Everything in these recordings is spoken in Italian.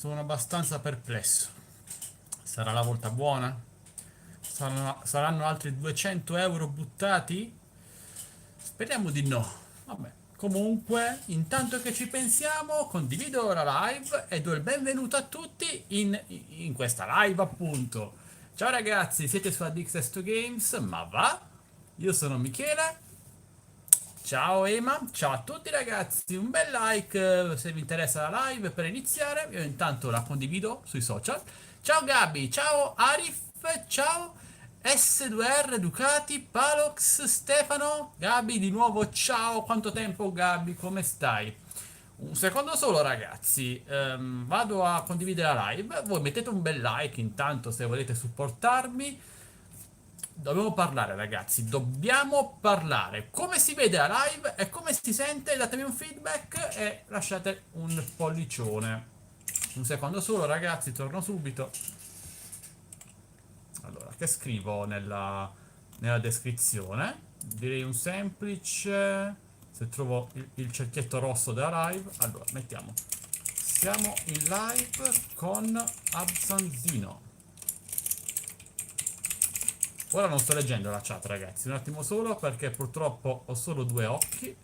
sono abbastanza perplesso. Sarà la volta buona? Saranno altri 200 euro buttati? Speriamo di no. Vabbè. Comunque, intanto che ci pensiamo, condivido la live e do il benvenuto a tutti in questa live, appunto. Ciao ragazzi, siete su AddXS2 Games, ma va? Io sono Michele. Ciao Ema, ciao a tutti ragazzi, un bel like se vi interessa la live per iniziare, io intanto la condivido sui social. Ciao Gabi, ciao Arif, ciao S2R Ducati, Palox, Stefano, Gabi di nuovo ciao, quanto tempo Gabi, come stai? Un secondo solo ragazzi, vado a condividere la live, voi mettete un bel like intanto se volete supportarmi. Dobbiamo parlare ragazzi, dobbiamo parlare. Come si vede la live e come si sente? Datemi un feedback e lasciate un pollicione. Un secondo solo ragazzi, torno subito. Allora, che scrivo nella descrizione? Direi un semplice. Se trovo il cerchietto rosso della live. Allora, mettiamo. Siamo in live con Absanzino. Ora non sto leggendo la chat ragazzi, un attimo solo perché purtroppo ho solo due occhi.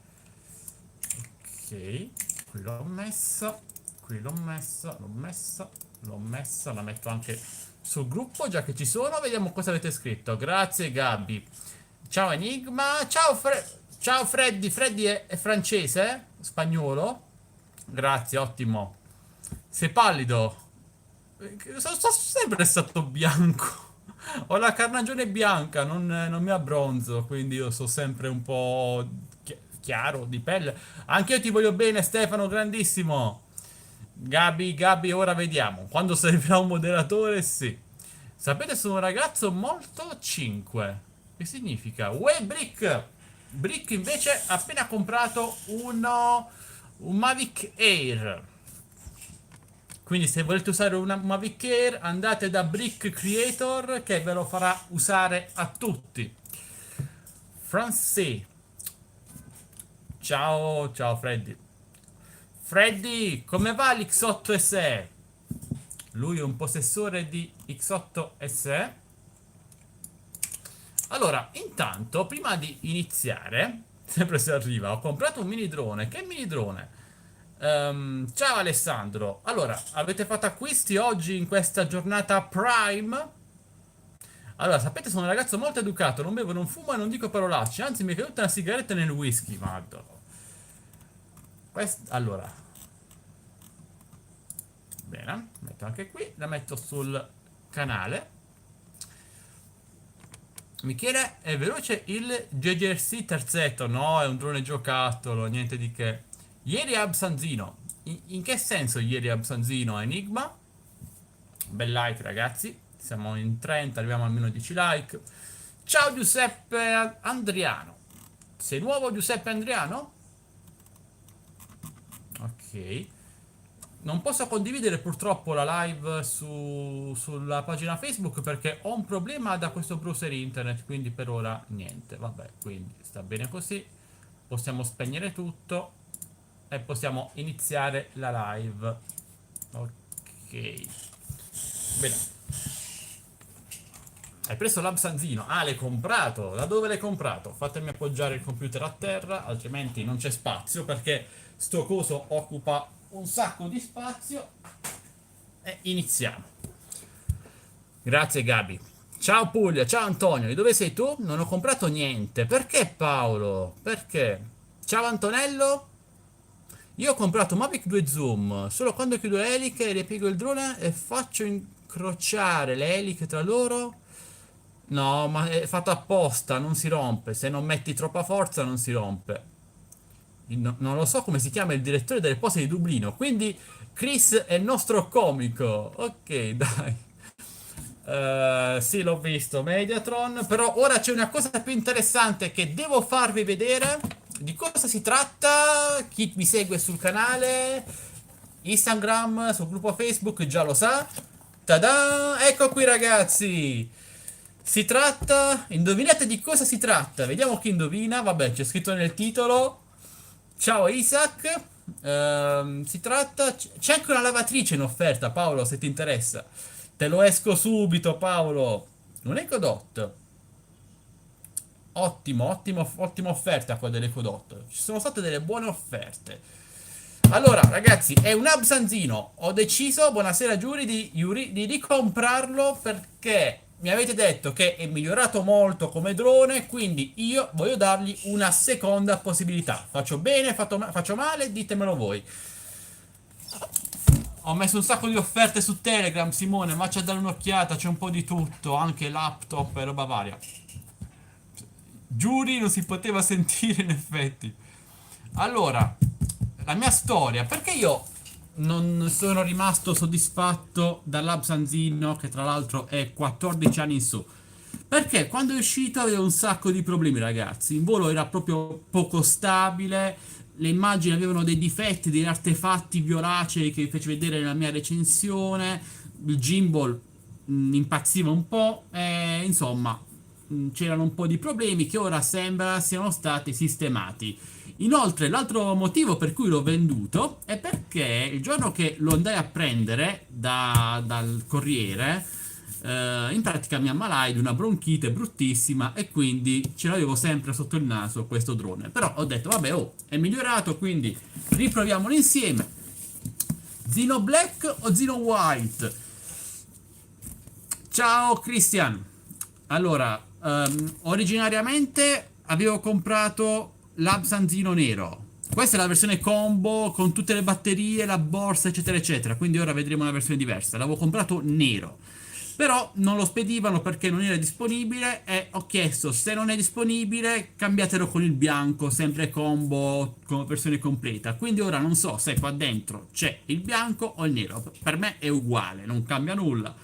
Ok, qui l'ho messa, qui l'ho messa, l'ho messa, l'ho messa, la metto anche sul gruppo già che ci sono, vediamo cosa avete scritto. Grazie Gabi. Ciao Enigma, ciao Freddy, Freddy è francese? Spagnolo? Grazie, ottimo. Sei pallido. Sono sempre stato bianco. Ho la carnagione bianca, non mi abbronzo, quindi io sono sempre un po' chiaro di pelle. Anche io ti voglio bene, Stefano, grandissimo. Gabi, ora vediamo. Quando servirà un moderatore, sì. Sapete, sono un ragazzo molto 5. Che significa? Uè, Brick! Brick invece ha appena comprato un Mavic Air. Quindi se volete usare una Mavic Air andate da Brick Creator che ve lo farà usare a tutti. Francis. Ciao Freddy. Freddy, come va l'X8 SE? Lui è un possessore di X8 SE. Allora, intanto, prima di iniziare, sempre se arriva, ho comprato un mini drone. Che mini drone? Ciao Alessandro, allora avete fatto acquisti oggi in questa giornata Prime? Allora, sapete, sono un ragazzo molto educato, non bevo, non fumo e non dico parolacce, anzi mi è caduta una sigaretta nel whisky, maddo. Allora, bene, metto anche qui, la metto sul canale. Michele, è veloce il GGRC terzetto? No, è un drone giocattolo, niente di che. Ieri Absanzino. In che senso ieri Absanzino? Enigma? Bel like ragazzi. Siamo in 30, arriviamo almeno a 10 like. Ciao Giuseppe Andriano. Sei nuovo Giuseppe Andriano? Ok. Non posso condividere purtroppo la live sulla pagina Facebook perché ho un problema da questo browser internet, quindi per ora niente. Vabbè, quindi sta bene così. Possiamo spegnere tutto e possiamo iniziare la live. Ok. Bene. Hai preso l'Absanzino? Ah, l'hai comprato. Da dove l'hai comprato? Fatemi appoggiare il computer a terra, altrimenti non c'è spazio perché sto coso occupa un sacco di spazio. E iniziamo. Grazie Gabi. Ciao Puglia, ciao Antonio, di dove sei tu? Non ho comprato niente. Perché Paolo? Perché? Ciao Antonello. Io ho comprato Mavic 2 Zoom. Solo quando chiudo le eliche, ripiego il drone e faccio incrociare le eliche tra loro. No, ma è fatto apposta, non si rompe. Se non metti troppa forza non si rompe. Non lo so come si chiama il direttore delle pose di Dublino. Quindi Chris è il nostro comico. Ok, dai. Sì, l'ho visto, Mediatron. Però ora c'è una cosa più interessante che devo farvi vedere. Di cosa si tratta? Chi mi segue sul canale, Instagram, sul gruppo Facebook già lo sa. Tada! Ecco qui ragazzi. Si tratta... Indovinate di cosa si tratta? Vediamo chi indovina. Vabbè, c'è scritto nel titolo. Ciao Isaac. Si tratta... C'è anche una lavatrice in offerta, Paolo, se ti interessa. Te lo esco subito, Paolo. Un Ecodot. Ottimo, ottima offerta quella dell'Ecodot. Ci sono state delle buone offerte. Allora, ragazzi, è un Absanzino. Ho deciso, buonasera Giuri, di ricomprarlo perché mi avete detto che è migliorato molto come drone, quindi io voglio dargli una seconda possibilità. Faccio bene, faccio male, ditemelo voi. Ho messo un sacco di offerte su Telegram, Simone, vacci a dare un'occhiata, c'è un po' di tutto, anche laptop e roba varia. Giuri non si poteva sentire in effetti. Allora, la mia storia, perché io non sono rimasto soddisfatto dall'Absanzino, che tra l'altro è 14 anni in su. Perché quando è uscito avevo un sacco di problemi, ragazzi. In volo era proprio poco stabile, le immagini avevano dei difetti, degli artefatti violacei che vi fece vedere nella mia recensione, il gimbal impazziva un po', insomma, c'erano un po' di problemi che ora sembra siano stati sistemati. Inoltre, l'altro motivo per cui l'ho venduto è perché il giorno che lo andai a prendere dal corriere, in pratica mi ammalai di una bronchite bruttissima e quindi ce l'avevo sempre sotto il naso questo drone. Però ho detto, vabbè, oh, è migliorato, quindi riproviamolo insieme. Zino Black o Zino White? Ciao Christian. Allora, originariamente avevo comprato l'Absanzino nero. Questa è la versione combo con tutte le batterie, la borsa, eccetera, eccetera. Quindi ora vedremo una versione diversa. L'avevo comprato nero. Però non lo spedivano perché non era disponibile e ho chiesto se non è disponibile cambiatelo con il bianco, sempre combo con versione completa. Quindi ora non so se qua dentro c'è il bianco o il nero. Per me è uguale, non cambia nulla.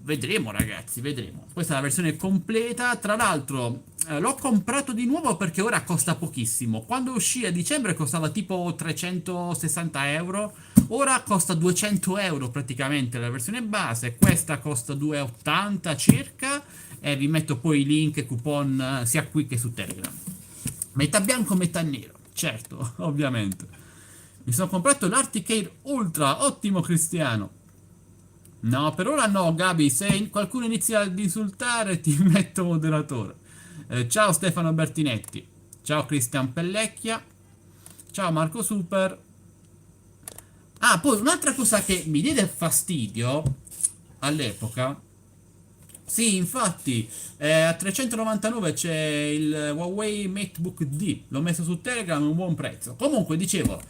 Vedremo ragazzi, vedremo. Questa è la versione completa. Tra l'altro l'ho comprato di nuovo perché ora costa pochissimo. Quando uscì a dicembre costava tipo 360 euro. Ora costa 200 euro praticamente la versione base. Questa costa 2,80 circa. E vi metto poi i link e coupon sia qui che su Telegram. Metà bianco, metà nero. Certo, ovviamente. Mi sono comprato l'Arctic Air Ultra. Ottimo Cristiano. No, per ora no, Gabi. Se qualcuno inizia ad insultare, ti metto moderatore. Ciao Stefano Bertinetti. Ciao Cristian Pellecchia. Ciao Marco Super. Ah, poi un'altra cosa che mi diede fastidio all'epoca. Sì, infatti, a 399 c'è il Huawei MateBook D. L'ho messo su Telegram a un buon prezzo. Comunque, dicevo,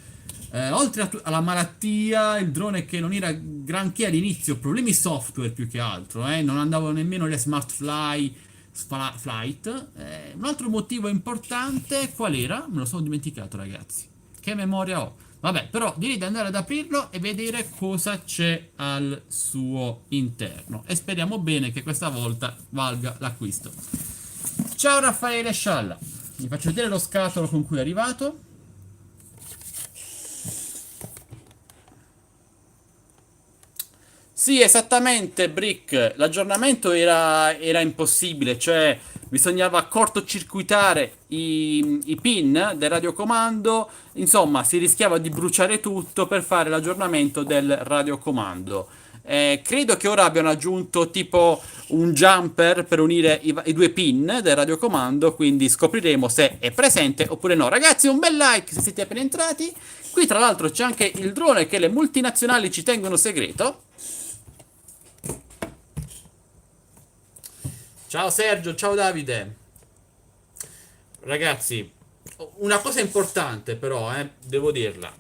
oltre alla malattia, il drone che non era granché all'inizio, problemi software più che altro, non andavano nemmeno le Smart Flight. Un altro motivo importante, qual era? Me lo sono dimenticato, ragazzi. Che memoria ho? Vabbè, però direi di andare ad aprirlo e vedere cosa c'è al suo interno. E speriamo bene che questa volta valga l'acquisto. Ciao Raffaele Scialla. Vi faccio vedere lo scatolo con cui è arrivato. Sì, esattamente, Brick. L'aggiornamento era impossibile, cioè bisognava cortocircuitare i pin del radiocomando, insomma, si rischiava di bruciare tutto per fare l'aggiornamento del radiocomando. Credo che ora abbiano aggiunto tipo un jumper per unire i due pin del radiocomando, quindi scopriremo se è presente oppure no. Ragazzi, un bel like se siete appena entrati. Qui tra l'altro c'è anche il drone che le multinazionali ci tengono segreto. Ciao Sergio, ciao Davide. Ragazzi, una cosa importante però, devo dirla.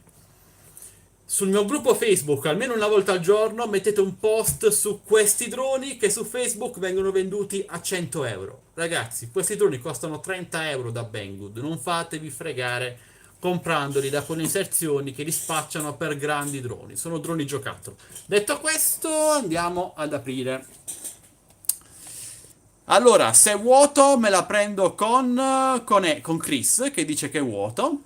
Sul mio gruppo Facebook, almeno una volta al giorno, mettete un post su questi droni che su Facebook vengono venduti a 100 euro. Ragazzi, questi droni costano 30 euro da Banggood. Non fatevi fregare comprandoli da quelle inserzioni che li spacciano per grandi droni. Sono droni giocattolo. Detto questo, andiamo ad aprire. Allora, se è vuoto me la prendo con Chris che dice che è vuoto.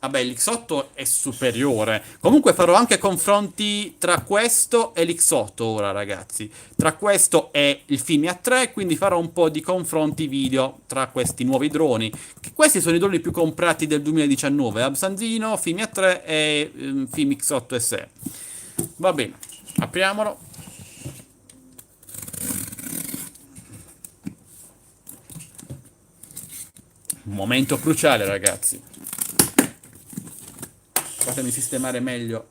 Vabbè, l'X8 è superiore. Comunque farò anche confronti tra questo e l'X8 ora, ragazzi. Tra questo e il Fimi A3, quindi farò un po' di confronti video tra questi nuovi droni. Che questi sono i droni più comprati del 2019. Absanzino, Fimi A3 e Fimi X8 SE. Va bene, apriamolo. Momento cruciale, ragazzi. Fatemi sistemare meglio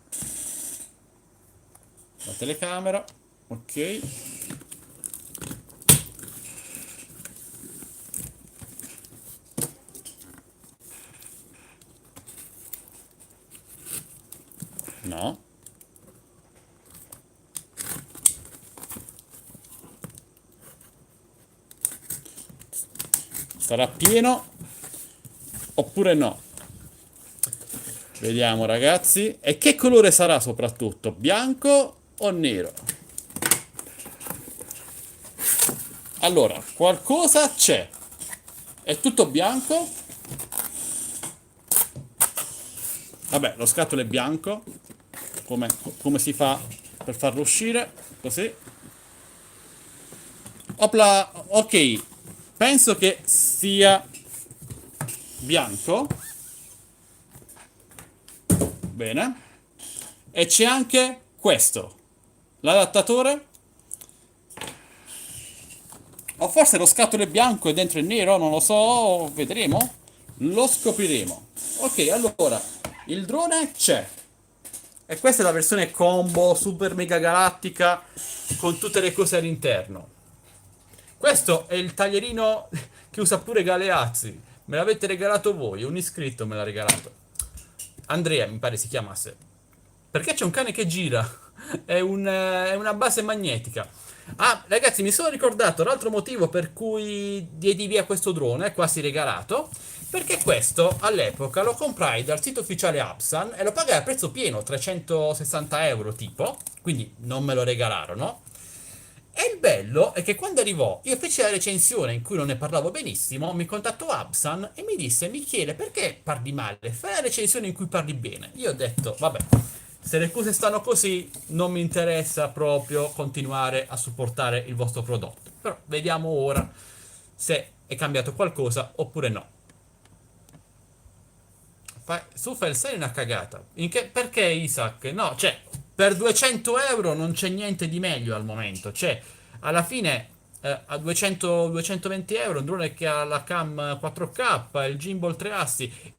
la telecamera. Ok. No. Sarà pieno oppure no? Vediamo, ragazzi. E che colore sarà soprattutto? Bianco o nero? Allora, qualcosa c'è. È tutto bianco? Vabbè, lo scatolo è bianco. Come, come si fa per farlo uscire? Così. Opla, ok. Penso che sia bianco. Bene. E c'è anche questo. L'adattatore. O forse lo scatolo è bianco e dentro è nero, non lo so, vedremo. Lo scopriremo. Ok, allora, il drone c'è. E questa è la versione combo super mega galattica con tutte le cose all'interno. Questo è il taglierino che usa pure Galeazzi. Me l'avete regalato voi, un iscritto me l'ha regalato. Andrea, mi pare si chiamasse. Perché c'è un cane che gira? È una base magnetica. Ah, ragazzi, mi sono ricordato l'altro motivo per cui diedi via questo drone, quasi regalato. Perché questo all'epoca lo comprai dal sito ufficiale Apsan e lo pagai a prezzo pieno, 360 euro tipo. Quindi non me lo regalarono. E il bello è che quando arrivò, io feci la recensione in cui non ne parlavo benissimo, mi contattò Absan e mi disse, Michele, perché parli male? Fai la recensione in cui parli bene. Io ho detto, vabbè, se le cose stanno così, non mi interessa proprio continuare a supportare il vostro prodotto. Però vediamo ora se è cambiato qualcosa oppure no. Su Felsei è una cagata. Perché Isaac? No, cioè, per 200 euro non c'è niente di meglio al momento. Cioè, alla fine, a 220 euro, un drone che ha la cam 4K, il gimbal 3 assi.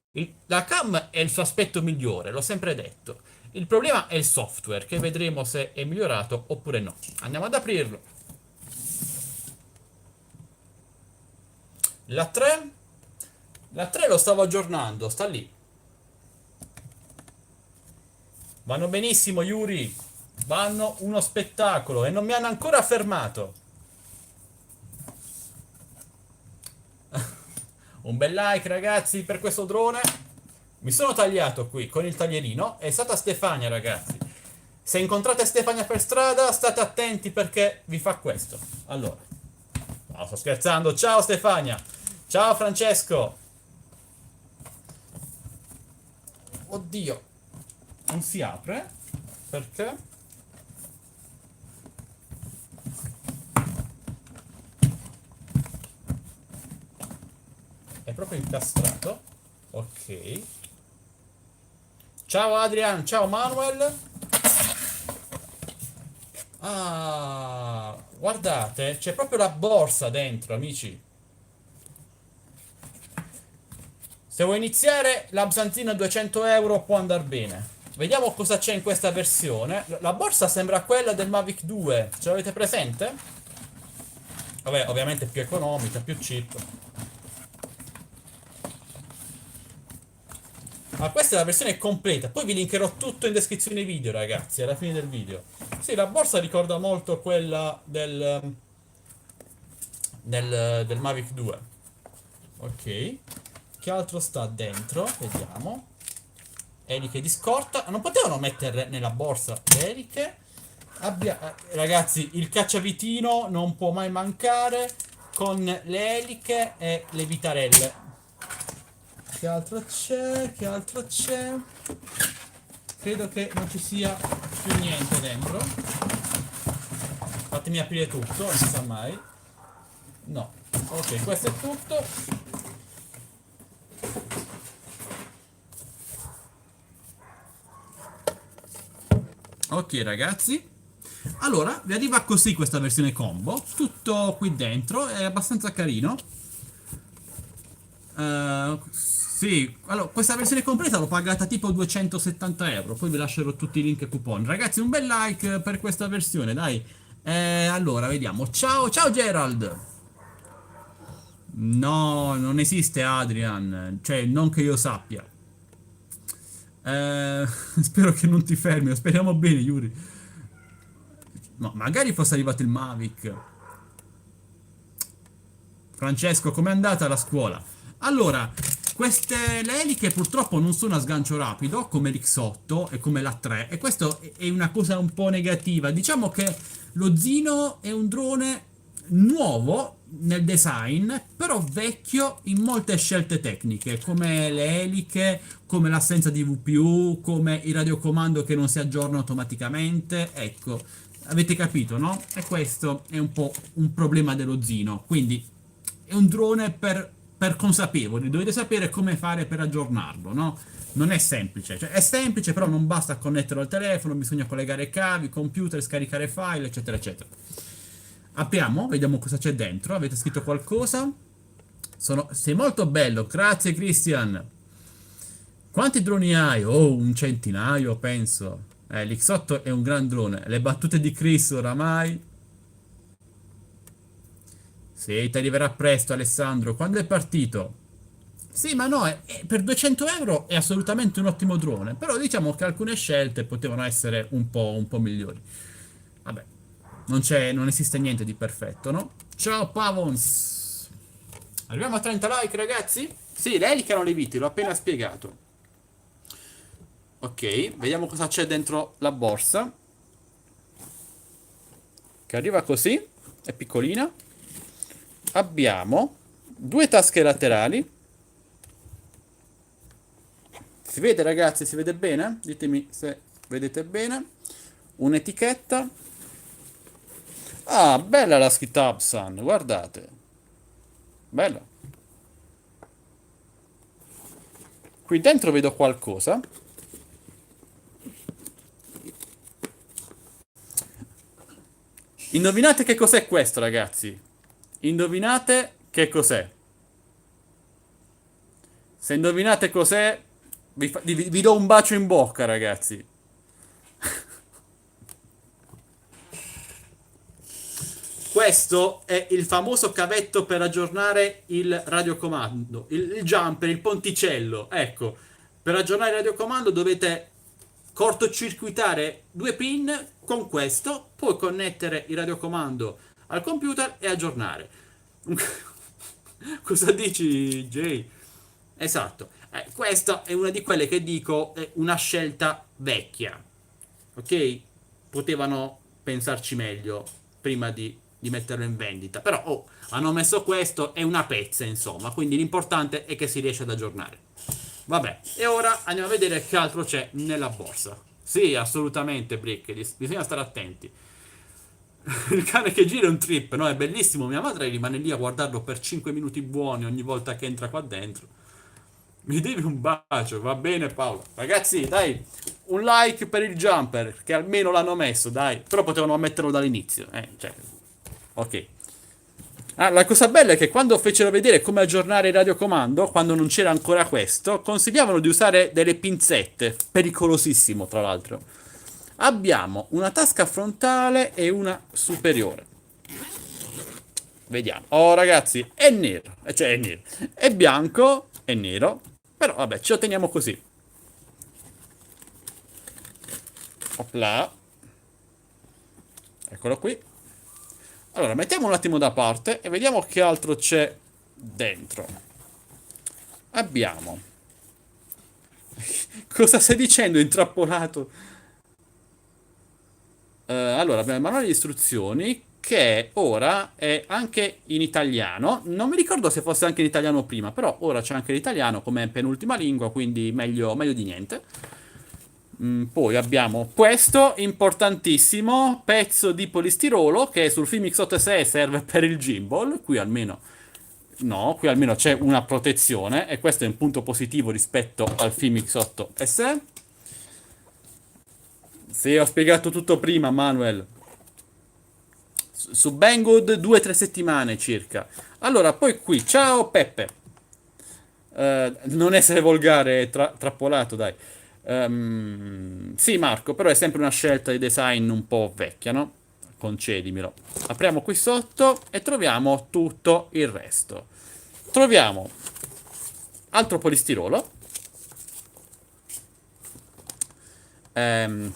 La cam è il suo aspetto migliore, l'ho sempre detto. Il problema è il software, che vedremo se è migliorato oppure no. Andiamo ad aprirlo. La 3? La 3 lo stavo aggiornando, sta lì. Vanno benissimo, Yuri. Vanno uno spettacolo e non mi hanno ancora fermato. Un bel like, ragazzi, per questo drone. Mi sono tagliato qui con il taglierino. È stata Stefania, ragazzi. Se incontrate Stefania per strada, state attenti perché vi fa questo. Allora. No, sto scherzando. Ciao, Stefania. Ciao, Francesco. Oddio. Non si apre? Perché? È proprio incastrato. Ok. Ciao Adrian, ciao Manuel. Ah, guardate, c'è proprio la borsa dentro, amici. Se vuoi iniziare, l'Absanzino a 200 euro può andare bene. Vediamo cosa c'è in questa versione. La borsa sembra quella del Mavic 2. Ce l'avete presente? Vabbè, ovviamente più economica, più cheap. Ma questa è la versione completa. Poi vi linkerò tutto in descrizione video, ragazzi, alla fine del video. Sì, la borsa ricorda molto quella del Mavic 2. Ok. Che altro sta dentro? Vediamo. Eliche di scorta. Non potevano mettere nella borsa le eliche. Ragazzi, il cacciavitino non può mai mancare con le eliche e le vitarelle. Che altro c'è? Che altro c'è? Credo che non ci sia più niente dentro. Fatemi aprire tutto, non si sa mai. No. Ok, questo è tutto. Ok ragazzi, allora vi arriva così questa versione combo, tutto qui dentro, è abbastanza carino. Sì, allora questa versione completa l'ho pagata tipo 270 euro, poi vi lascerò tutti i link e coupon. Ragazzi, un bel like per questa versione, dai. Allora, vediamo. Ciao, ciao Gerald. No, non esiste Adrian, cioè non che io sappia. Spero che non ti fermi, speriamo bene, Yuri. No, magari fosse arrivato il Mavic. Francesco, com'è andata la scuola? Allora, queste le eliche purtroppo non sono a sgancio rapido come l'X8 e come l'A3 e questo è una cosa un po' negativa. Diciamo che lo Zino è un drone nuovo nel design, però vecchio in molte scelte tecniche, come le eliche, come l'assenza di VPU, come il radiocomando che non si aggiorna automaticamente. Ecco, avete capito, no? E questo è un po' un problema dello Zino. Quindi è un drone per consapevoli, dovete sapere come fare per aggiornarlo, no? Non è semplice, cioè è semplice però non basta connetterlo al telefono, bisogna collegare cavi, computer, scaricare file, eccetera, eccetera. Apriamo, vediamo cosa c'è dentro, avete scritto qualcosa? Sei molto bello, grazie Christian. Quanti droni hai? Oh, un centinaio, penso. L'X8 è un gran drone. Le battute di Chris oramai. Sì, ti arriverà presto, Alessandro. Quando è partito? Sì, ma no, per 200 euro è assolutamente un ottimo drone. Però diciamo che alcune scelte potevano essere un po' migliori. Vabbè, non esiste niente di perfetto, no? Ciao, Pavons. Arriviamo a 30 like, ragazzi? Sì, le eliche erano le viti, l'ho appena spiegato. Ok, vediamo cosa c'è dentro la borsa. Che arriva così, è piccolina. Abbiamo due tasche laterali. Si vede ragazzi, si vede bene? Ditemi se vedete bene. Un'etichetta. Ah, bella la scritta Upsun, guardate. Bella. Qui dentro vedo qualcosa. Indovinate che cos'è questo, ragazzi? Indovinate che cos'è? Se indovinate cos'è, vi do un bacio in bocca, ragazzi. Questo è il famoso cavetto per aggiornare il radiocomando, il jumper, il ponticello. Ecco, per aggiornare il radiocomando dovete cortocircuitare due pin con questo, poi connettere il radiocomando al computer e aggiornare. Cosa dici, Jay? Esatto. Questa è una di quelle che dico è una scelta vecchia. Ok? Potevano pensarci meglio prima di metterlo in vendita. Però hanno messo questo, è una pezza, insomma. Quindi l'importante è che si riesce ad aggiornare. Vabbè, e ora andiamo a vedere che altro c'è nella borsa. Sì, assolutamente, Brick, bisogna stare attenti. Il cane che gira è un trip, no? È bellissimo. Mia madre rimane lì a guardarlo per 5 minuti buoni ogni volta che entra qua dentro. Mi devi un bacio, va bene Paolo. Ragazzi, dai, un like per il jumper, che almeno l'hanno messo, dai. Però potevano metterlo dall'inizio, cioè, ok. Ah, la cosa bella è che quando fecero vedere come aggiornare il radiocomando, quando non c'era ancora questo, consigliavano di usare delle pinzette, pericolosissimo tra l'altro. Abbiamo una tasca frontale e una superiore. Vediamo. Oh ragazzi, è nero, cioè è nero. È bianco, è nero, però vabbè, ce lo teniamo così. Opla. Eccolo qui. Allora, mettiamo un attimo da parte e vediamo che altro c'è dentro. Abbiamo. Cosa stai dicendo, intrappolato? Allora, abbiamo il manuale di istruzioni che ora è anche in italiano. Non mi ricordo se fosse anche in italiano prima, però ora c'è anche l'italiano come penultima lingua, quindi meglio di niente. Poi abbiamo questo importantissimo pezzo di polistirolo che sul Filmix 8 SE serve per il gimbal. Qui almeno no, qui almeno c'è una protezione e questo è un punto positivo rispetto al Filmix 8 SE. Sì, ho spiegato tutto prima, Manuel. Su Banggood 2-3 settimane circa. Allora, poi qui, ciao Peppe. Non essere volgare, trappolato, dai. Sì, Marco, però è sempre una scelta di design un po' vecchia, no? Concedimelo. Apriamo qui sotto e troviamo tutto il resto. Troviamo altro polistirolo. Ehm,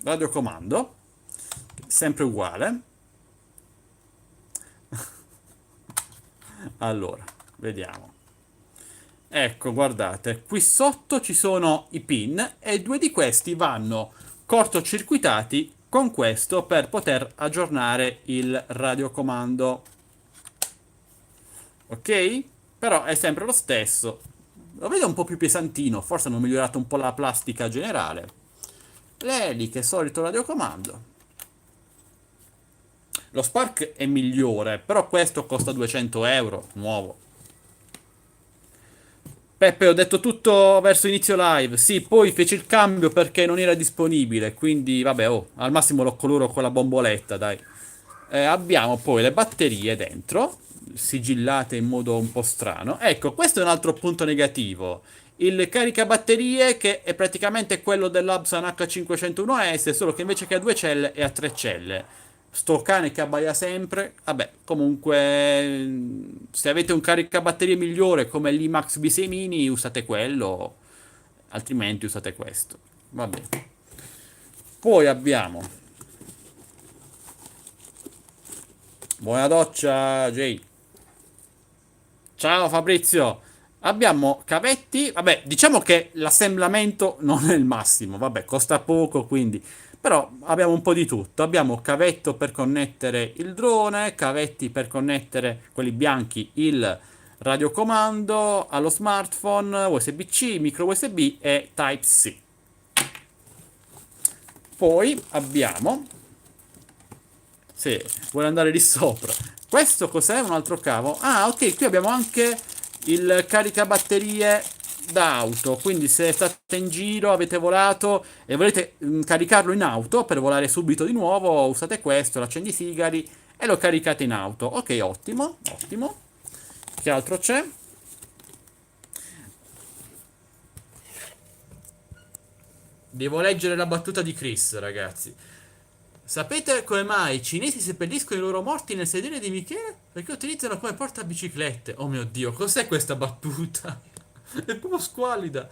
radiocomando, sempre uguale. Allora, vediamo. Ecco, guardate, qui sotto ci sono i pin e due di questi vanno cortocircuitati con questo per poter aggiornare il radiocomando. Ok? Però è sempre lo stesso. Lo vedo un po' più pesantino, forse hanno migliorato un po' la plastica generale. Le eliche, solito radiocomando. Lo Spark è migliore, però questo costa 200 euro, nuovo. Peppe, ho detto tutto verso inizio live. Sì, poi fece il cambio perché non era disponibile, quindi vabbè, oh, al massimo lo coloro con la bomboletta, dai. Abbiamo poi le batterie dentro, sigillate in modo un po' strano. Ecco, questo è un altro punto negativo. Il caricabatterie che è praticamente quello dell'Absan H501S, solo che invece che a due celle è a tre celle. Sto cane che abbaia sempre. Vabbè, comunque, se avete un caricabatterie migliore come l'Imax B6 Mini, usate quello, altrimenti usate questo. Va bene. Poi abbiamo. Buona doccia, Jay. Ciao Fabrizio. Abbiamo cavetti. Vabbè, diciamo che l'assemblamento non è il massimo. Vabbè, costa poco, quindi. Però abbiamo un po' di tutto. Abbiamo cavetto per connettere il drone, cavetti per connettere quelli bianchi il radiocomando allo smartphone, USB-C, micro USB e Type-C. Poi abbiamo. Sì, vuole andare lì sopra. Questo cos'è? Un altro cavo? Ah, ok, qui abbiamo anche il caricabatterie d'auto. Quindi se state in giro, avete volato e volete caricarlo in auto per volare subito di nuovo, usate questo, l'accendisigari e lo caricate in auto. Ok, ottimo, ottimo. Che altro c'è? Devo leggere la battuta di Chris, ragazzi. Sapete come mai i cinesi seppelliscono i loro morti nel sedere di Michele? Perché utilizzano come portabiciclette. Oh mio Dio, cos'è questa battuta? È proprio squallida.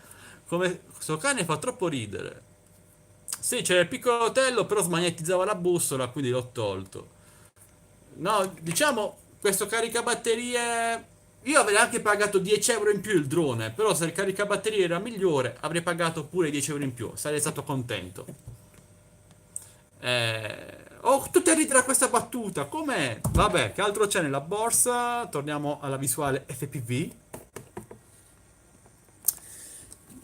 Come questo cane fa troppo ridere. Sì, c'era il piccolo hotel, però smagnetizzava la bussola, quindi l'ho tolto. No, diciamo, questo caricabatterie. Io avrei anche pagato 10 euro in più il drone, però se il caricabatterie era migliore, avrei pagato pure 10 euro in più. Sarei stato contento. Oh, tutti a ridere a questa battuta. Com'è? Vabbè, che altro c'è nella borsa? Torniamo alla visuale FPV.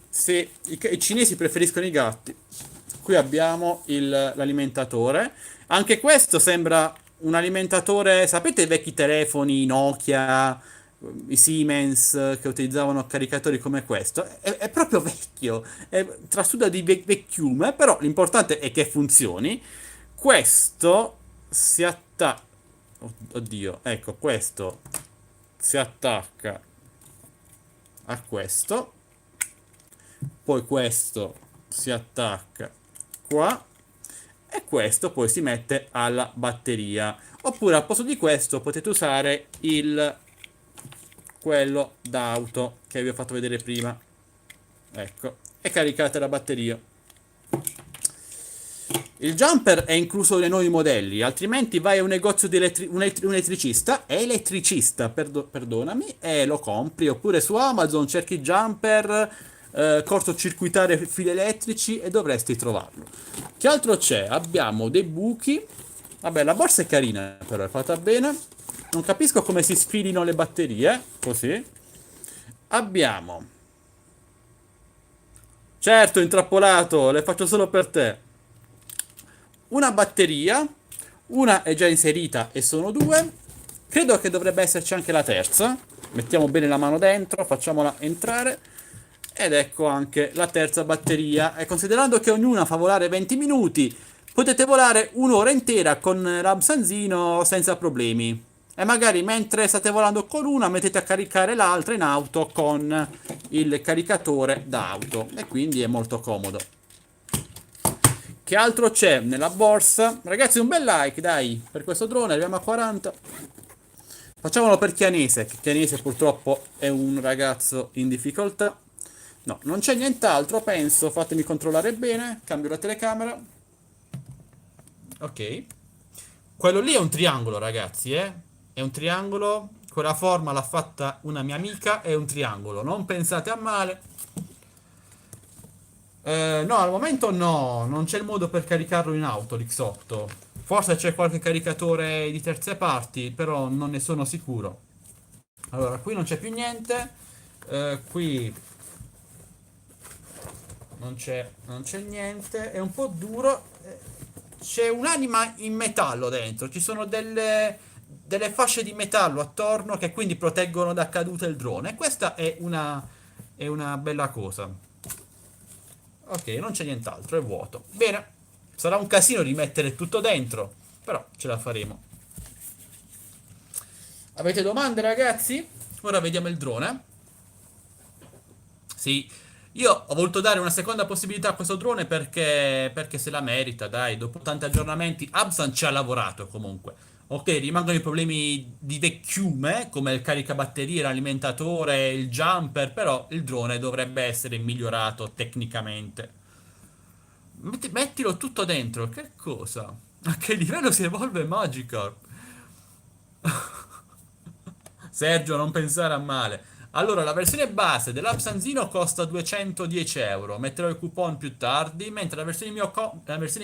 Se i cinesi preferiscono i gatti. Qui abbiamo l'alimentatore. Anche questo sembra un alimentatore. Sapete i vecchi telefoni Nokia, i Siemens che utilizzavano caricatori come questo? È proprio vecchio. Trasuda di vecchiume, però l'importante è che funzioni. Questo si attacca. Oddio, ecco, questo si attacca a questo. Poi questo si attacca qua. E questo poi si mette alla batteria. Oppure al posto di questo potete usare quello d'auto che vi ho fatto vedere prima. Ecco. E caricate la batteria. Il jumper è incluso nei nuovi modelli, altrimenti vai a un negozio di un elettricista, è elettricista, perdonami, e lo compri, oppure su Amazon cerchi jumper, cortocircuitare fili elettrici e dovresti trovarlo. Che altro c'è? Abbiamo dei buchi. Vabbè, la borsa è carina, però è fatta bene. Non capisco come si sfilino le batterie, così. Abbiamo... Certo, intrappolato, le faccio solo per te. Una batteria, una è già inserita e sono due. Credo che dovrebbe esserci anche la terza. Mettiamo bene la mano dentro, facciamola entrare. Ed ecco anche la terza batteria. E considerando che ognuna fa volare 20 minuti, potete volare un'ora intera con l'Absanzino senza problemi. E magari mentre state volando con una mettete a caricare l'altra in auto con il caricatore d'auto. E quindi è molto comodo. Che altro c'è nella borsa? Ragazzi, un bel like, dai, per questo drone, arriviamo a 40. Facciamolo per Chianese, che Chianese purtroppo è un ragazzo in difficoltà. No, non c'è nient'altro, penso, fatemi controllare bene, cambio la telecamera. Ok. Quello lì è un triangolo, ragazzi, eh? È un triangolo, quella forma l'ha fatta una mia amica, è un triangolo, non pensate a male. No, al momento no, non c'è il modo per caricarlo in auto, l'X8. Forse c'è qualche caricatore di terze parti, però non ne sono sicuro. Allora, qui non c'è più niente. Qui non c'è niente. È un po' duro. C'è un'anima in metallo dentro. Ci sono delle fasce di metallo attorno che quindi proteggono da cadute il drone. E questa è una bella cosa. Ok, non c'è nient'altro, è vuoto. Bene, sarà un casino rimettere tutto dentro, però ce la faremo. Avete domande, ragazzi? Ora vediamo il drone. Sì, io ho voluto dare una seconda possibilità a questo drone perché se la merita, dai, dopo tanti aggiornamenti. Absan ci ha lavorato comunque. Ok, rimangono i problemi di vecchiume, come il caricabatterie, l'alimentatore, il jumper, però il drone dovrebbe essere migliorato tecnicamente. Mettilo tutto dentro, che cosa? A che livello si evolve Magikarp? Sergio, non pensare a male. Allora, la versione base dell'Absanzino costa 210 euro. Metterò il coupon più tardi, mentre la versione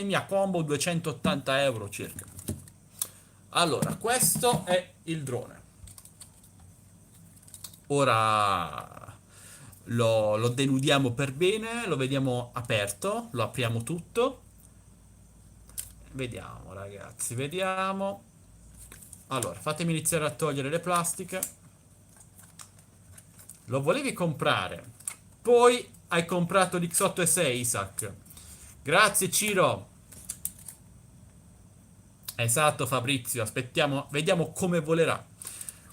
mia combo 280 euro circa. Allora, questo è il drone. Ora lo denudiamo per bene, lo vediamo aperto, lo apriamo tutto. Vediamo, ragazzi, vediamo. Allora, fatemi iniziare a togliere le plastiche. Lo volevi comprare. Poi hai comprato l'X8 e Isaac. Grazie, Ciro. Esatto, Fabrizio. Aspettiamo, vediamo come volerà.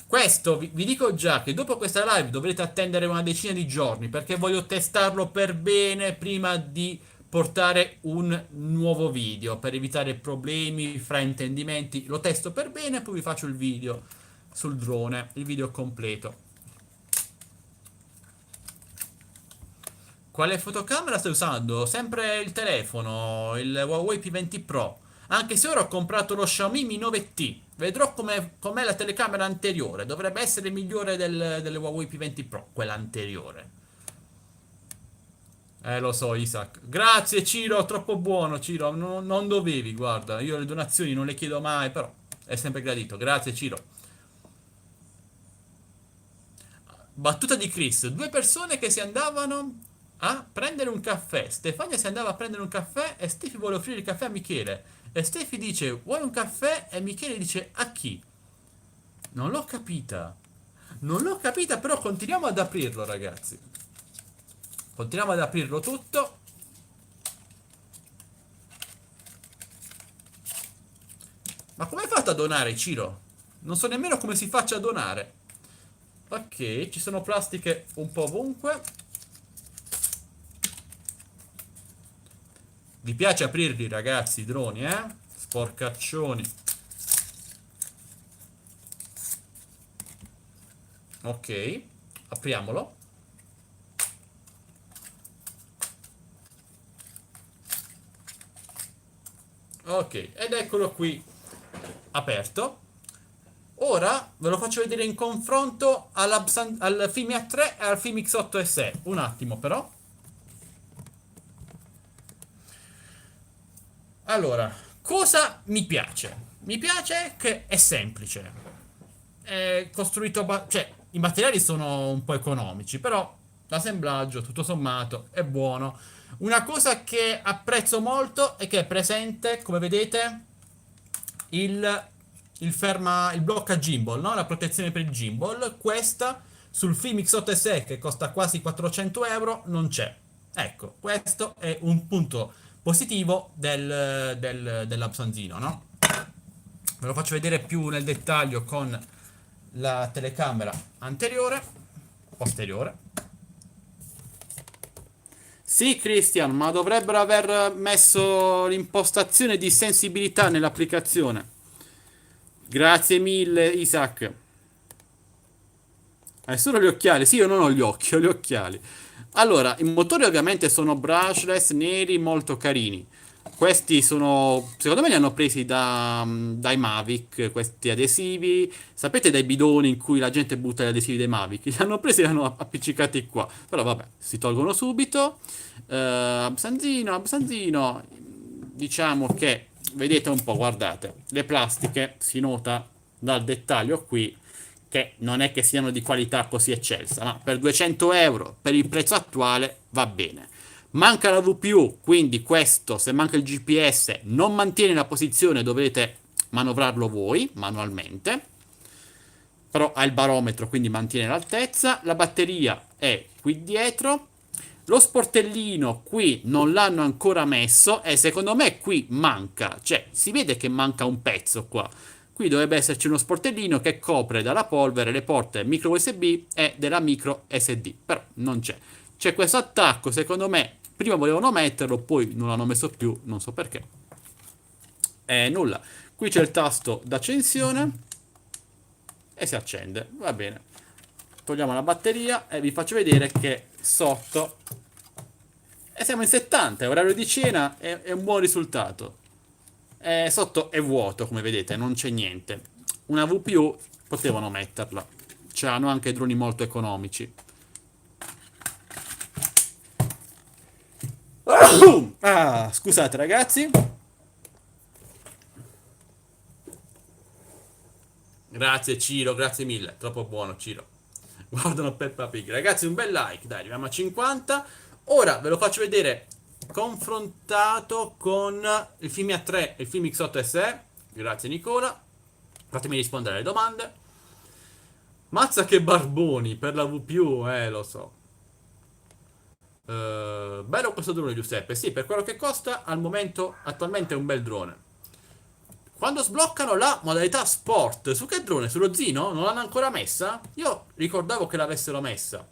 Questo vi dico già che dopo questa live dovrete attendere una decina di giorni perché voglio testarlo per bene prima di portare un nuovo video per evitare problemi, fraintendimenti. Lo testo per bene e poi vi faccio il video sul drone, il video completo. Quale fotocamera stai usando? Sempre il telefono, il Huawei P20 Pro. Anche se ora ho comprato lo Xiaomi Mi 9T. Vedrò com'è la telecamera anteriore. Dovrebbe essere migliore delle Huawei P20 Pro, quella anteriore. Lo so, Isaac. Grazie, Ciro, troppo buono, Ciro. Non dovevi, guarda. Io le donazioni non le chiedo mai, però è sempre gradito. Grazie, Ciro. Battuta di Chris. Due persone che si andavano a prendere un caffè. Stefania si andava a prendere un caffè e Stefi vuole offrire il caffè a Michele. E Stefi dice, vuoi un caffè? E Michele dice, a chi? Non l'ho capita. Non l'ho capita, però continuiamo ad aprirlo, ragazzi. Continuiamo ad aprirlo tutto. Ma come hai fatto a donare, Ciro? Non so nemmeno come si faccia a donare. Ok, ci sono plastiche un po' ovunque. Vi piace aprirli, ragazzi, i droni, eh? Sporcaccioni. Ok, apriamolo. Ok, ed eccolo qui aperto. Ora ve lo faccio vedere in confronto al Fimi A3 e al Fimi X8 SE. Un attimo però. Allora, cosa mi piace? Mi piace che è semplice. È costruito, cioè, i materiali sono un po' economici, però l'assemblaggio, tutto sommato, è buono. Una cosa che apprezzo molto è che è presente, come vedete, il, il blocca gimbal, no? La protezione per il gimbal. Questa sul Filmix 8SE che costa quasi 400 euro non c'è. Ecco, questo è un punto positivo dell'Absanzino, no? Ve lo faccio vedere più nel dettaglio con la telecamera anteriore, posteriore. Sì, Christian, ma dovrebbero aver messo l'impostazione di sensibilità nell'applicazione. Grazie mille, Isaac. Solo gli occhiali? Sì, io non ho gli occhi, ho gli occhiali. Allora, i motori ovviamente sono brushless, neri, molto carini. Questi sono, secondo me li hanno presi dai Mavic, questi adesivi. Sapete dai bidoni in cui la gente butta gli adesivi dei Mavic? Li hanno presi e li hanno appiccicati qua. Però vabbè, si tolgono subito. Absanzino, Absanzino. Diciamo che, vedete un po', guardate, le plastiche, si nota dal dettaglio qui che non è che siano di qualità così eccelsa, ma per 200 euro, per il prezzo attuale, va bene. Manca la VPU, quindi questo, se manca il GPS, non mantiene la posizione, dovrete manovrarlo voi manualmente, però ha il barometro, quindi mantiene l'altezza. La batteria è qui dietro. Lo sportellino qui non l'hanno ancora messo e secondo me qui manca, cioè si vede che manca un pezzo qua. Qui dovrebbe esserci uno sportellino che copre dalla polvere le porte micro USB e della micro SD, però non c'è. C'è questo attacco, secondo me, prima volevano metterlo, poi non l'hanno messo più, non so perché. E nulla. Qui c'è il tasto d'accensione e si accende, va bene. Togliamo la batteria e vi faccio vedere che sotto e siamo in 70, è orario di cena, è un buon risultato. Sotto è vuoto, come vedete, non c'è niente. Una VPU potevano metterla. C'hanno anche droni molto economici. Ah, scusate ragazzi. Grazie Ciro, grazie mille. Troppo buono Ciro. Guardano Peppa Pig. Ragazzi, un bel like, dai, arriviamo a 50. Ora ve lo faccio vedere confrontato con il film A3 e il film X8 SE. Grazie Nicola. Fatemi rispondere alle domande. Mazza che barboni per la VPU, lo so. Bello questo drone Giuseppe. Sì, per quello che costa, al momento, attualmente è un bel drone. Quando sbloccano la modalità sport, su che drone? Sullo Zino? Non l'hanno ancora messa? Io ricordavo che l'avessero messa.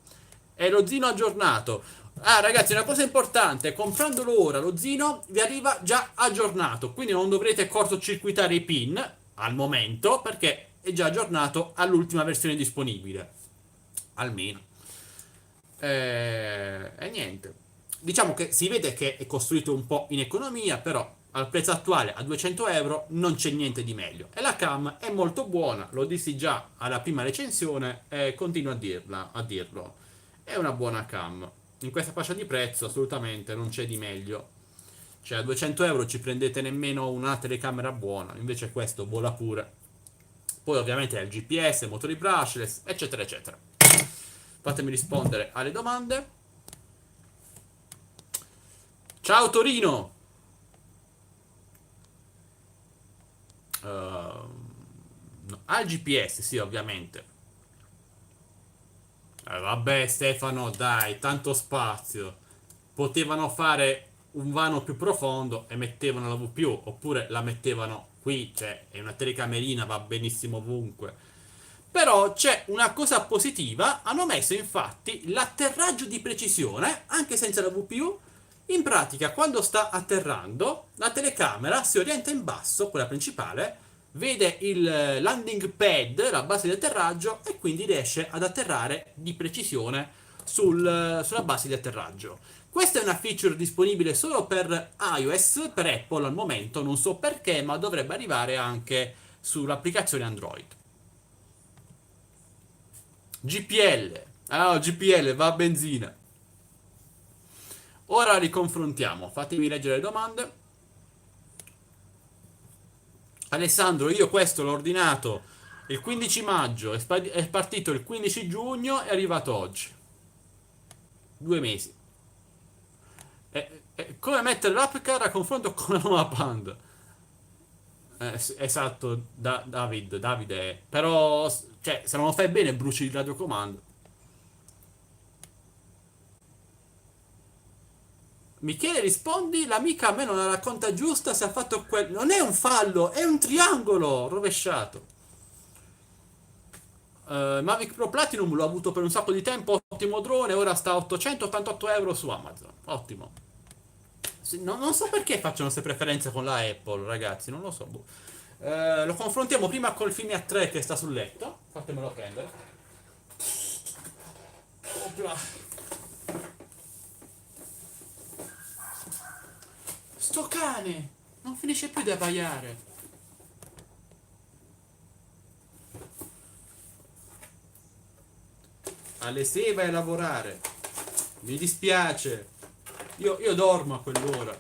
È lo Zino aggiornato. Ah, ragazzi, una cosa importante: comprandolo ora, lo Zino vi arriva già aggiornato. Quindi non dovrete cortocircuitare i pin al momento, perché è già aggiornato all'ultima versione disponibile. Almeno. E niente. Diciamo che si vede che è costruito un po' in economia, però al prezzo attuale, a 200 euro, non c'è niente di meglio. E la cam è molto buona, lo dissi già alla prima recensione e continuo a dirlo. È una buona cam. In questa fascia di prezzo assolutamente non c'è di meglio. Cioè a 200 euro ci prendete nemmeno una telecamera buona, invece questo vola pure. Poi ovviamente è il GPS, motori brushless, eccetera eccetera. Fatemi rispondere alle domande. Ciao Torino! No, al GPS, sì, ovviamente. Vabbè, Stefano, dai, tanto spazio. Potevano fare un vano più profondo e mettevano la VPU, oppure la mettevano qui, cioè è una telecamerina, va benissimo ovunque. Però c'è una cosa positiva, hanno messo infatti l'atterraggio di precisione, anche senza la VPU. In pratica, quando sta atterrando, la telecamera si orienta in basso, quella principale, vede il landing pad, la base di atterraggio, e quindi riesce ad atterrare di precisione sulla base di atterraggio. Questa è una feature disponibile solo per iOS, per Apple al momento, non so perché, ma dovrebbe arrivare anche sull'applicazione Android. GPL. Ah, GPL, va a benzina. Ora li confrontiamo. Fatemi leggere le domande. Alessandro, io questo l'ho ordinato il 15 maggio, è partito il 15 giugno, è arrivato oggi. 2 mesi. È come mettere l'Upcar a confronto con la nuova Panda. Esatto, Davide. Però, cioè, se non lo fai bene, bruci il radiocomando. Michele, rispondi, l'amica a me non la racconta giusta se ha fatto quel... Non è un fallo, è un triangolo rovesciato. Mavic Pro Platinum l'ho avuto per un sacco di tempo, ottimo drone, ora sta a 888 euro su Amazon. Ottimo. Sì, non so perché facciano queste preferenze con la Apple, ragazzi, non lo so. Boh. Lo confrontiamo prima col film a 3 che sta sul letto. Fatemelo prendere. Opla. Sto cane! Non finisce più di abbaiare. Alle 6 vai a lavorare. Mi dispiace. Io dormo a quell'ora.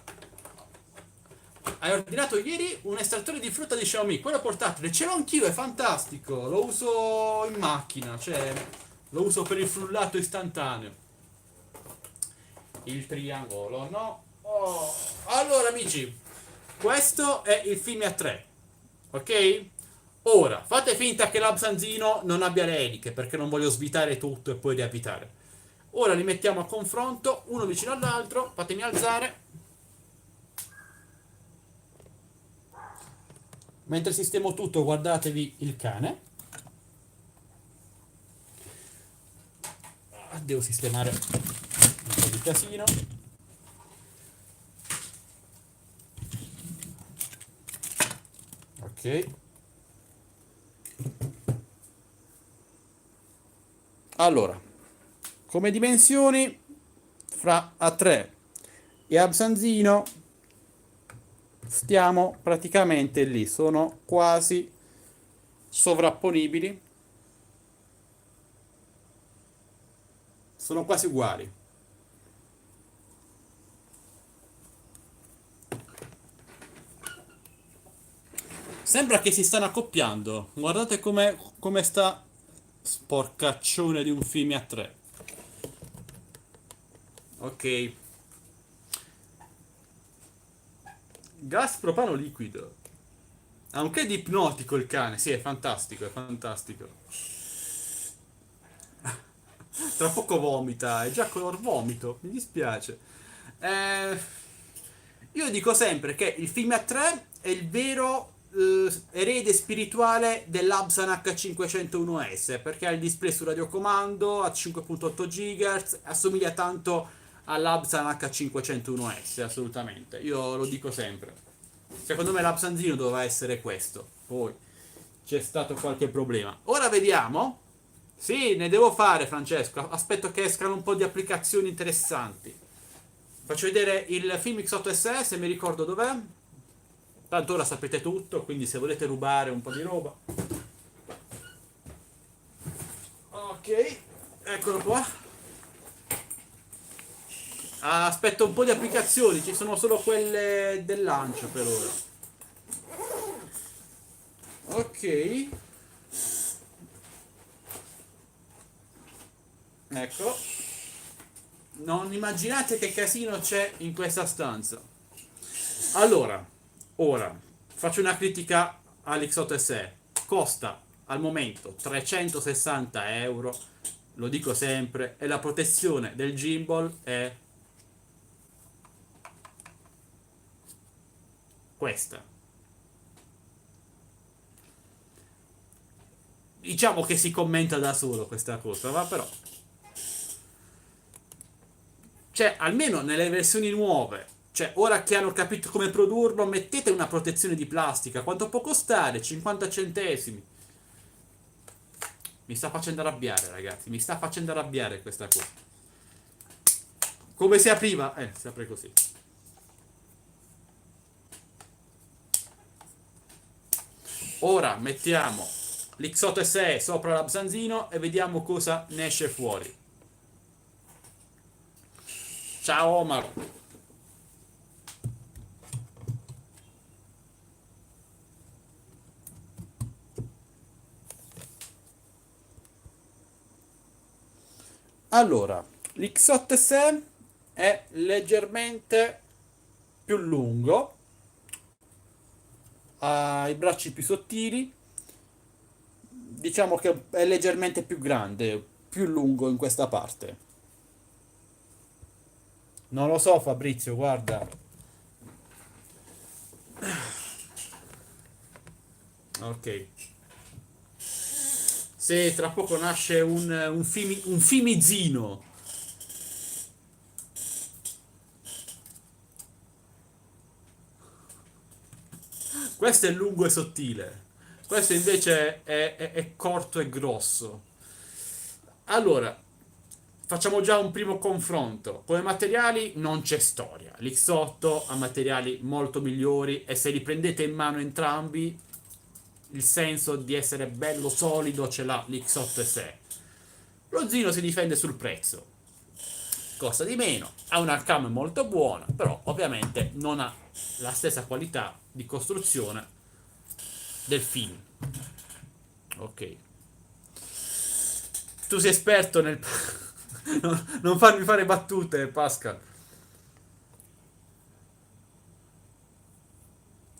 Hai ordinato ieri un estrattore di frutta di Xiaomi, quello portatile, ce l'ho anch'io, è fantastico, lo uso in macchina, cioè lo uso per il frullato istantaneo. Il triangolo, no? Oh. Allora amici, questo è il film a 3, ok? Ora, fate finta che l'Absanzino non abbia le eliche, perché non voglio svitare tutto e poi riavvitare. Ora li mettiamo a confronto, uno vicino all'altro, fatemi alzare. Mentre sistemo tutto, guardatevi il cane. Devo sistemare un po' di casino. Ok. Allora, come dimensioni, fra A3 e Absanzino stiamo praticamente lì, sono quasi sovrapponibili, sono quasi uguali. Sembra che si stanno accoppiando. Guardate come sta sporcaccione di un film a 3. Ok. Gas propano liquido. Ha un che di ipnotico il cane. Sì, è fantastico, è fantastico. Tra poco vomita, è già color vomito. Mi dispiace. Eh, io dico sempre che il film a 3 è il vero erede spirituale dell'Absan H501S perché ha il display su radiocomando a 5.8 GHz, assomiglia tanto all'Absan H501S, assolutamente. Io lo dico sempre. Secondo me l'Absanzino doveva essere questo. Poi c'è stato qualche problema. Ora vediamo. Sì, ne devo fare, Francesco. Aspetto che escano un po' di applicazioni interessanti. Faccio vedere il film X8SE se mi ricordo dov'è. Tanto ora sapete tutto, quindi se volete rubare un po' di roba. Ok, eccolo qua. Aspetto un po' di applicazioni, ci sono solo quelle del lancio per ora. Ok, ecco. Non immaginate che casino c'è in questa stanza. Allora, ora faccio una critica all'X8SE. Costa al momento 360 euro, lo dico sempre, e la protezione del gimbal è questa. Diciamo che si commenta da solo questa cosa, va però. Cioè, almeno nelle versioni nuove, cioè, ora che hanno capito come produrlo, mettete una protezione di plastica. Quanto può costare? 50 centesimi. Mi sta facendo arrabbiare, ragazzi. Mi sta facendo arrabbiare questa cosa. Come si apriva? Si apre così. Ora mettiamo l'X8SE sopra l'Absanzino e vediamo cosa ne esce fuori. Ciao Omar. Allora, l'X8 SE è leggermente più lungo, ha i bracci più sottili, diciamo che è leggermente più grande, più lungo in questa parte. Non lo so, Fabrizio, guarda. Ok. Se tra poco nasce un fimizzino. Questo è lungo e sottile. Questo invece è corto e grosso. Allora, facciamo già un primo confronto. Come materiali non c'è storia. L'X8 ha materiali molto migliori e se li prendete in mano entrambi, il senso di essere bello solido ce l'ha l'X8 SE. Lo Zino si difende sul prezzo. Costa di meno, ha una cam molto buona, però ovviamente non ha la stessa qualità di costruzione del film. Ok. Tu sei esperto nel... non farmi fare battute, Pascal.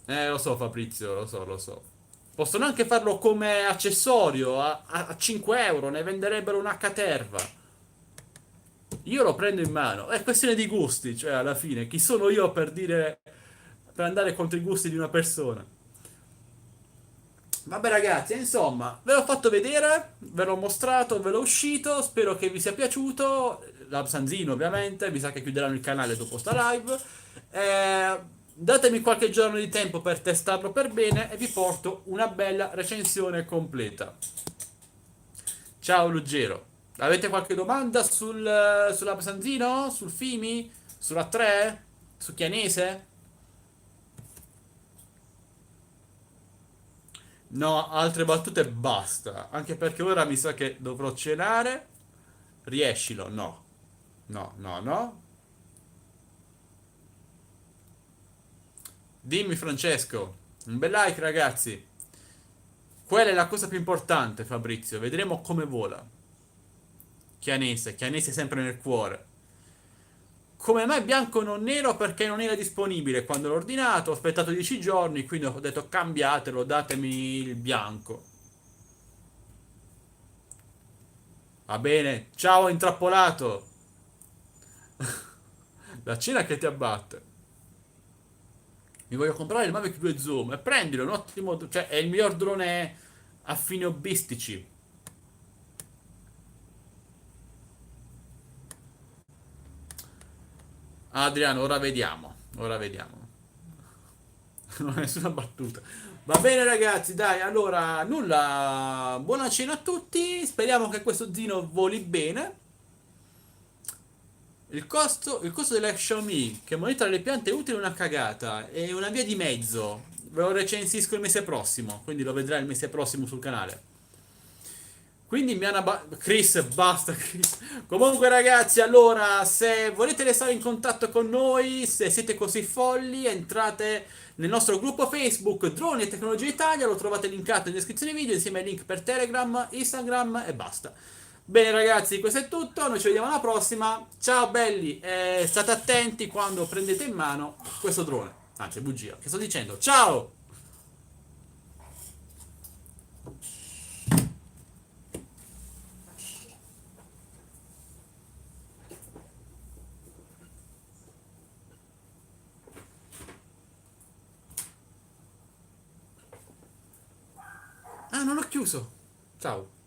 Lo so, Fabrizio, lo so, lo so. Possono anche farlo come accessorio a 5 euro, ne venderebbero una caterva. Io lo prendo in mano. È questione di gusti, cioè alla fine, chi sono io per dire, per andare contro i gusti di una persona? Vabbè ragazzi, insomma, ve l'ho fatto vedere, ve l'ho mostrato, ve l'ho uscito, spero che vi sia piaciuto, l'Absanzino ovviamente, mi sa che chiuderanno il canale dopo sta live. Datemi qualche giorno di tempo per testarlo per bene e vi porto una bella recensione completa. Ciao Ruggero, avete qualche domanda sull'Absanzino? Sul Fimi? Sulla 3? Su Chianese? No, altre battute basta. Anche perché ora mi sa che dovrò cenare. Riescilo? No. No, no, no. Dimmi Francesco. Un bel like ragazzi. Quella è la cosa più importante, Fabrizio. Vedremo come vola. Chianese, Chianese sempre nel cuore. Come mai bianco non nero? Perché non era disponibile quando l'ho ordinato. Ho aspettato 10 giorni, quindi ho detto cambiatelo, datemi il bianco. Va bene. Ciao intrappolato. La cena che ti abbatte. Mi voglio comprare il Mavic 2 Zoom e prendilo, è un ottimo, cioè è il miglior drone a fini hobbistici. Adriano, ora vediamo, ora vediamo. Non ho nessuna battuta. Va bene ragazzi, dai, allora nulla, buona cena a tutti, speriamo che questo Zino voli bene. Il costo della Xiaomi che monitora le piante è utile una cagata, è una via di mezzo. Ve lo recensisco il mese prossimo, quindi lo vedrai il mese prossimo sul canale. Quindi mi hanno... Chris, basta Chris. Comunque ragazzi, allora, se volete restare in contatto con noi, se siete così folli, entrate nel nostro gruppo Facebook Droni e Tecnologia Italia, lo trovate linkato in descrizione video insieme ai link per Telegram, Instagram e basta. Bene ragazzi, questo è tutto, noi ci vediamo alla prossima. Ciao belli, e state attenti quando prendete in mano questo drone. Anzi, bugia, che sto dicendo? Ciao! Ah, non ho chiuso. Ciao.